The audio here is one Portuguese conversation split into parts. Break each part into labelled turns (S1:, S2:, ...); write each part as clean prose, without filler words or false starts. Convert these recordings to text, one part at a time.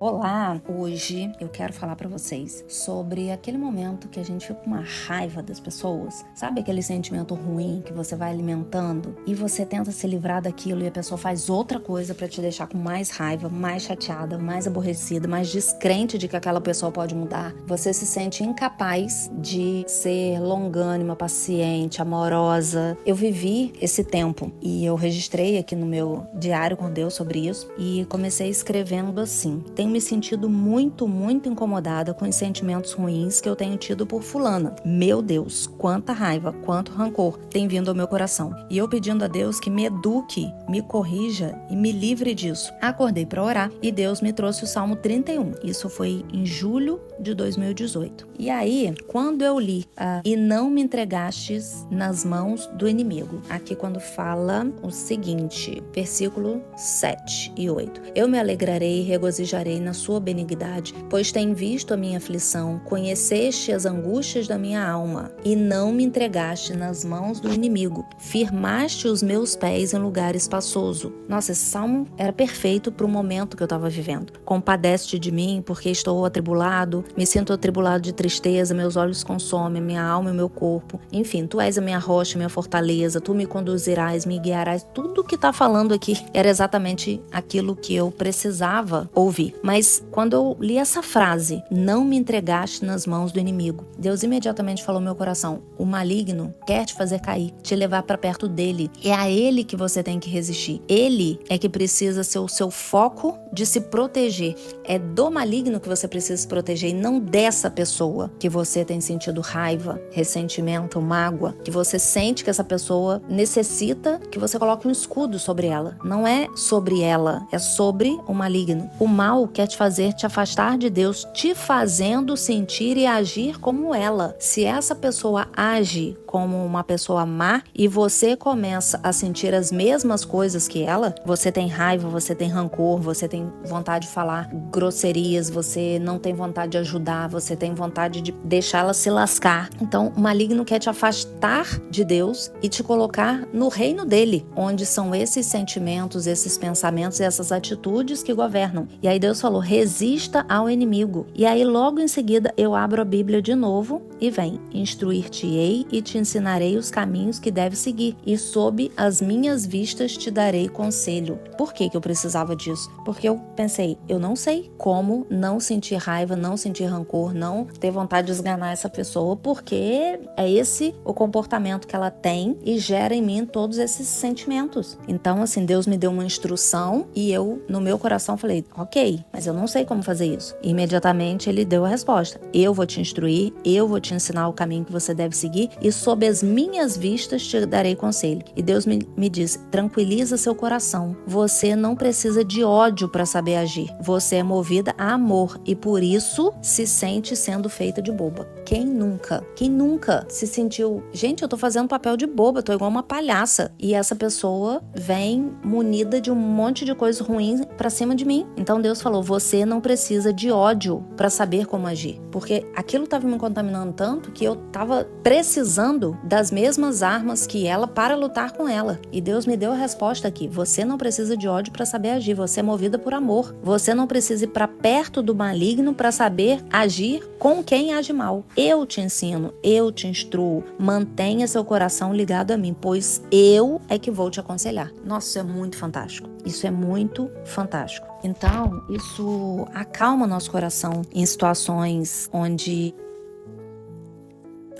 S1: Olá, hoje eu quero falar pra vocês sobre aquele momento que a gente fica com uma raiva das pessoas. Sabe aquele sentimento ruim que você vai alimentando e você tenta se livrar daquilo e a pessoa faz outra coisa pra te deixar com mais raiva, mais chateada, mais aborrecida, mais descrente de que aquela pessoa pode mudar. Você se sente incapaz de ser longânima, paciente, amorosa. Eu vivi esse tempo e eu registrei aqui no meu diário com Deus sobre isso e comecei escrevendo assim: tenho me sentido muito incomodada com os sentimentos ruins que eu tenho tido por fulana. Meu Deus, quanta raiva, quanto rancor tem vindo ao meu coração. E eu pedindo a Deus que me eduque, me corrija e me livre disso. Acordei para orar e Deus me trouxe o Salmo 31. Isso foi em julho de 2018. E aí, quando eu li e não me entregastes nas mãos do inimigo, aqui quando fala o seguinte, versículo 7 e 8. Eu me alegrarei e regozijarei na sua benignidade, pois tem visto a minha aflição, conheceste as angústias da minha alma, e não me entregaste nas mãos do inimigo. Firmaste os meus pés em lugar espaçoso. Nossa, esse salmo era perfeito para o momento que eu estava vivendo. Compadece-te de mim, porque estou atribulado, me sinto atribulado de tristeza, meus olhos consomem, minha alma e meu corpo. Enfim, tu és a minha rocha, minha fortaleza, tu me conduzirás, me guiarás. Tudo que está falando aqui era exatamente aquilo que eu precisava ouvir. Mas quando eu li essa frase, não me entregaste nas mãos do inimigo, Deus imediatamente falou no meu coração: o maligno quer te fazer cair, te levar para perto dele. É a ele que você tem que resistir. Ele é que precisa ser o seu foco de se proteger. É do maligno que você precisa se proteger e não dessa pessoa que você tem sentido raiva, ressentimento, mágoa, que você sente que essa pessoa necessita que você coloque um escudo sobre ela. Não é sobre ela, é sobre o maligno. O mal quer te fazer te afastar de Deus, te fazendo sentir e agir como ela. Se essa pessoa age como uma pessoa má e você começa a sentir as mesmas coisas que ela, você tem raiva, você tem rancor, você tem vontade de falar grosserias, você não tem vontade de ajudar, você tem vontade de deixá-la se lascar. Então, o maligno quer te afastar de Deus e te colocar no reino dele, onde são esses sentimentos, esses pensamentos e essas atitudes que governam. E aí Deus falou: resista ao inimigo. E aí logo em seguida eu abro a Bíblia de novo e vem: instruir-te-ei e te ensinarei os caminhos que deves seguir, e sob as minhas vistas te darei conselho. Por que eu precisava disso? Porque eu pensei, eu não sei como não sentir raiva, não sentir rancor, não ter vontade de esganar essa pessoa, porque é esse o comportamento que ela tem e gera em mim todos esses sentimentos. Então, assim, Deus me deu uma instrução e eu, no meu coração, falei: ok, mas eu não sei como fazer isso. E imediatamente ele deu a resposta: eu vou te instruir, eu vou te ensinar o caminho que você deve seguir, e sob as minhas vistas te darei conselho. E Deus me disse: tranquiliza seu coração, você não precisa de ódio para saber agir, você é movida a amor e por isso se sente sendo feita de boba. Quem nunca se sentiu, gente, eu tô fazendo papel de boba, tô igual uma palhaça, e essa pessoa vem munida de um monte de coisas ruins pra cima de mim. Então Deus falou: você não precisa de ódio pra saber como agir, porque aquilo tava me contaminando tanto que eu tava precisando das mesmas armas que ela para lutar com ela. E Deus me deu a resposta aqui: você não precisa de ódio pra saber agir, você é movida por amor. Você não precisa ir pra perto do maligno pra saber agir com quem age mal. Eu te ensino, eu te instruo, mantenha seu coração ligado a mim, pois eu é que vou te aconselhar. Nossa, isso é muito fantástico. Isso é muito fantástico. Então, isso acalma nosso coração em situações onde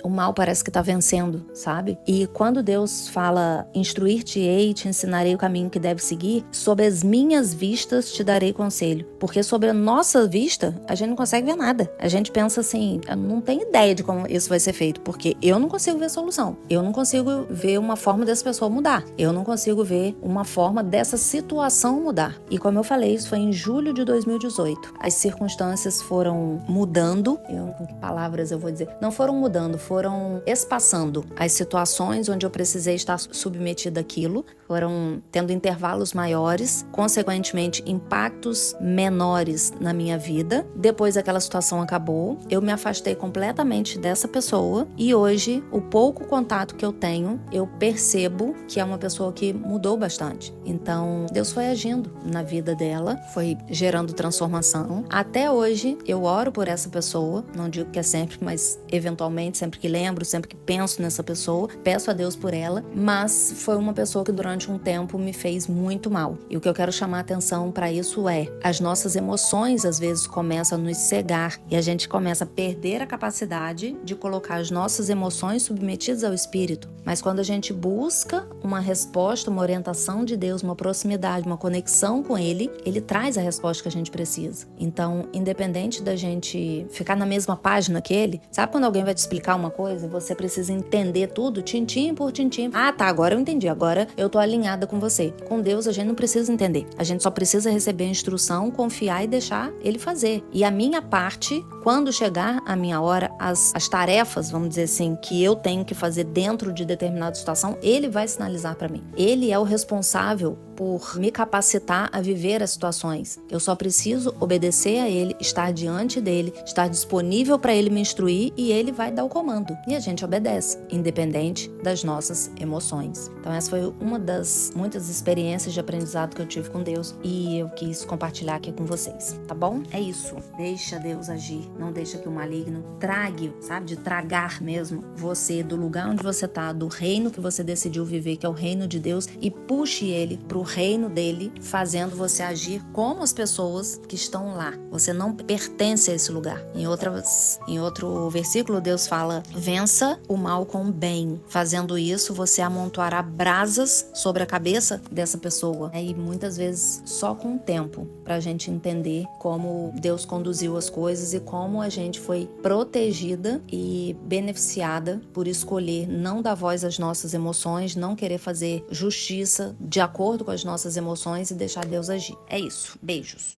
S1: o mal parece que tá vencendo, sabe? E quando Deus fala: instruir-te-ei, te ensinarei o caminho que deve seguir, sob as minhas vistas te darei conselho. Porque sobre a nossa vista, a gente não consegue ver nada. A gente pensa assim: eu não tenho ideia de como isso vai ser feito, porque eu não consigo ver solução. Eu não consigo ver uma forma dessa pessoa mudar. Eu não consigo ver uma forma dessa situação mudar. E como eu falei, isso foi em julho de 2018. As circunstâncias foram mudando. Com que palavras eu vou dizer? Não foram mudando, foram espaçando as situações onde eu precisei estar submetida àquilo, foram tendo intervalos maiores, consequentemente impactos menores na minha vida. Depois aquela situação acabou, eu me afastei completamente dessa pessoa e hoje o pouco contato que eu tenho, eu percebo que é uma pessoa que mudou bastante. Então Deus foi agindo na vida dela, foi gerando transformação. Até hoje eu oro por essa pessoa, não digo que é sempre, mas eventualmente, sempre que lembro, sempre que penso nessa pessoa, peço a Deus por ela, mas foi uma pessoa que durante um tempo me fez muito mal. E o que eu quero chamar a atenção para isso é, as nossas emoções às vezes começam a nos cegar e a gente começa a perder a capacidade de colocar as nossas emoções submetidas ao Espírito. Mas quando a gente busca uma resposta, uma orientação de Deus, uma proximidade, uma conexão com Ele, Ele traz a resposta que a gente precisa. Então, independente da gente ficar na mesma página que Ele, sabe quando alguém vai te explicar uma coisa e você precisa entender tudo, tintim por tintim? Ah, tá, agora eu entendi, agora eu tô alinhada com você. Com Deus a gente não precisa entender, a gente só precisa receber a instrução, confiar e deixar Ele fazer. E a minha parte, quando chegar a minha hora, as tarefas, vamos dizer assim, que eu tenho que fazer dentro de determinada situação, Ele vai sinalizar para mim. Ele é o responsável por me capacitar a viver as situações. Eu só preciso obedecer a Ele, estar diante dEle, estar disponível para Ele me instruir e Ele vai dar o comando. E a gente obedece, independente das nossas emoções. Então essa foi uma das muitas experiências de aprendizado que eu tive com Deus e eu quis compartilhar aqui com vocês, tá bom? É isso. Deixa Deus agir, não deixa que o maligno trague, sabe? De tragar mesmo você do lugar onde você tá, do reino que você decidiu viver, que é o reino de Deus, e puxe ele pro reino dele, fazendo você agir como as pessoas que estão lá. Você não pertence a esse lugar. Em outro versículo, Deus fala: vença o mal com o bem. Fazendo isso, você amontoará brasas sobre a cabeça dessa pessoa. E muitas vezes só com o tempo, pra gente entender como Deus conduziu as coisas e como a gente foi protegida e beneficiada por escolher não dar voz às nossas emoções, não querer fazer justiça de acordo com as nossas emoções e deixar Deus agir. É isso. Beijos.